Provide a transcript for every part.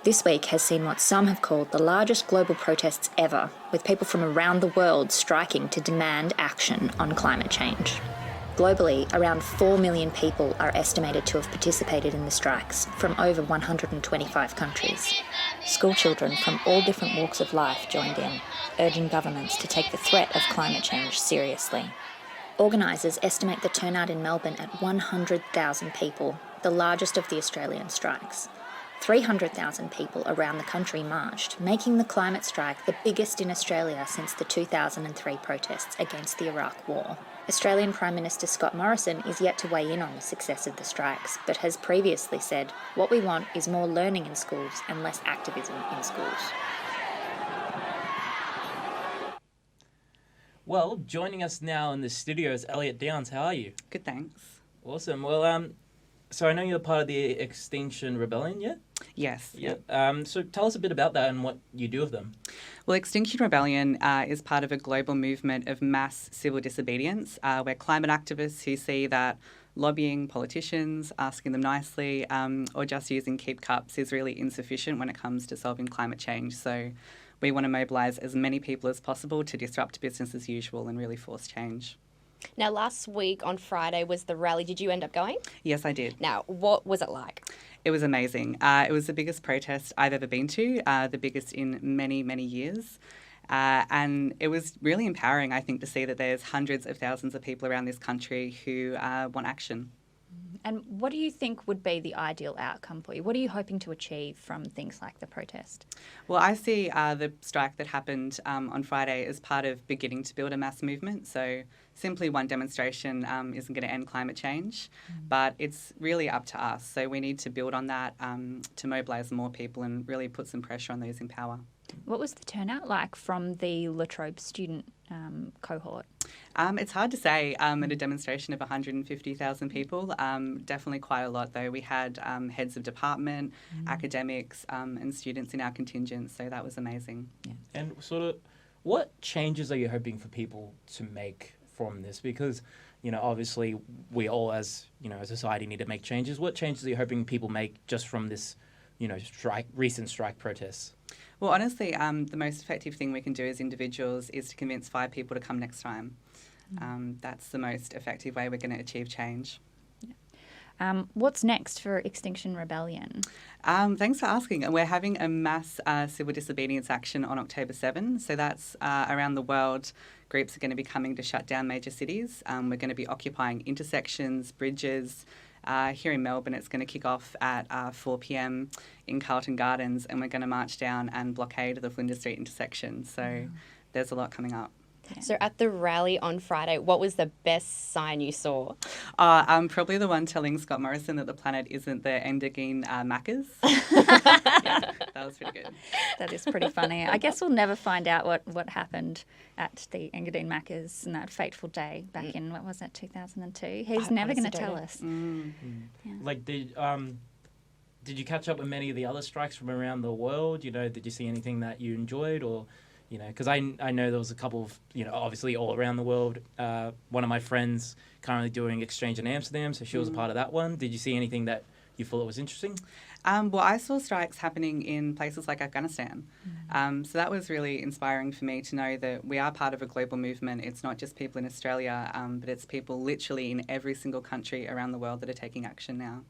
This week has seen what some have called the largest global protests ever, with people from around the world striking to demand action on climate change. Globally, around 4 million people are estimated to have participated in the strikes from over 125 countries. School children from all different walks of life joined in, urging governments to take the threat of climate change seriously. Organisers estimate the turnout in Melbourne at 100,000 people, the largest of the Australian strikes. 300,000 people around the country marched, making the climate strike the biggest in Australia since the 2003 protests against the Iraq War. Australian Prime Minister Scott Morrison is yet to weigh in on the success of the strikes, but has previously said, "What we want is more learning in schools and less activism in schools." Well, joining us now in the studio is Elliot Downes. How are you? Good, thanks. Awesome. Well, so I know you're part of the Extinction Rebellion, yeah? Yes. Yeah. So tell us a bit about that and what you do with them. Well, Extinction Rebellion is part of a global movement of mass civil disobedience. We're climate activists who see that lobbying politicians, asking them nicely, or just using keep cups is really insufficient when it comes to solving climate change. So we want to mobilise as many people as possible to disrupt business as usual and really force change. Now, last week on Friday was the rally. Did you end up going? Yes, I did. Now, what was it like? It was amazing. It was the biggest protest I've ever been to, the biggest in many, many years. And it was really empowering, I think, to see that there's hundreds of thousands of people around this country who want action. And what do you think would be the ideal outcome for you? What are you hoping to achieve from things like the protest? Well, I see the strike that happened on Friday as part of beginning to build a mass movement. So simply one demonstration isn't going to end climate change, but it's really up to us. So we need to build on that to mobilise more people and really put some pressure on those in power. What was the turnout like from the La Trobe student cohort? It's hard to say at a demonstration of 150,000 people. Definitely quite a lot, though. We had heads of department, academics and students in our contingent, so that was amazing. Yeah. And sort of what changes are you hoping for people to make from this? Because, obviously we all as a society need to make changes. What changes are you hoping people make just from this, recent strike protests? Well, honestly, the most effective thing we can do as individuals is to convince 5 people to come next time. That's the most effective way we're going to achieve change. What's next for Extinction Rebellion? Thanks for asking. We're having a mass civil disobedience action on October 7. So that's around the world. Groups are going to be coming to shut down major cities. We're going to be occupying intersections, bridges. Here in Melbourne, it's going to kick off at 4 p.m. in Carlton Gardens, and we're going to march down and blockade the Flinders Street intersection. So there's a lot coming up. Yeah. So at the rally on Friday, what was the best sign you saw? Probably the one telling Scott Morrison that the planet isn't the Engadine Macca's. Yeah, that was pretty good. That is pretty funny. I guess we'll never find out what happened at the Engadine Macca's in that fateful day back in, 2002? He's never going to tell us. Yeah. Like, did you catch up with many of the other strikes from around the world? Did you see anything that you enjoyed or... because I know there was a couple of, obviously all around the world. One of my friends currently doing exchange in Amsterdam, so she was a part of that one. Did you see anything that you thought was interesting? Well, I saw strikes happening in places like Afghanistan. So that was really inspiring for me to know that we are part of a global movement. It's not just people in Australia, but it's people literally in every single country around the world that are taking action now.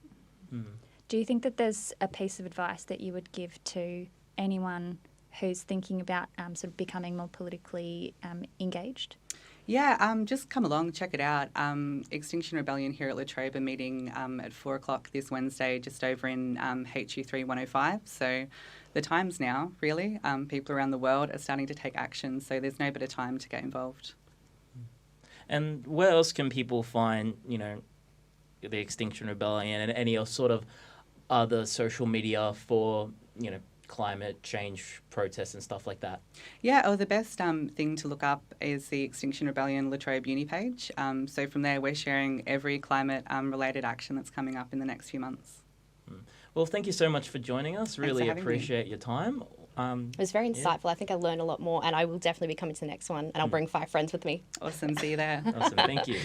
Do you think that there's a piece of advice that you would give to anyone who's thinking about sort of becoming more politically engaged? Yeah, just come along, check it out. Extinction Rebellion here at La Trobe are meeting at 4 o'clock this Wednesday, just over in HU3 105. So the time's now, really. People around the world are starting to take action, so there's no better time to get involved. And where else can people find, the Extinction Rebellion and any sort of other social media for, climate change protests and stuff like that? Yeah, the best thing to look up is the Extinction Rebellion La Trobe uni page. So from there, we're sharing every climate-related action that's coming up in the next few months. Well, thank you so much for joining us. Really appreciate your time. It was very insightful. I think I learned a lot more, and I will definitely be coming to the next one, and I'll bring 5 friends with me. Awesome. See you there. Awesome. Thank you.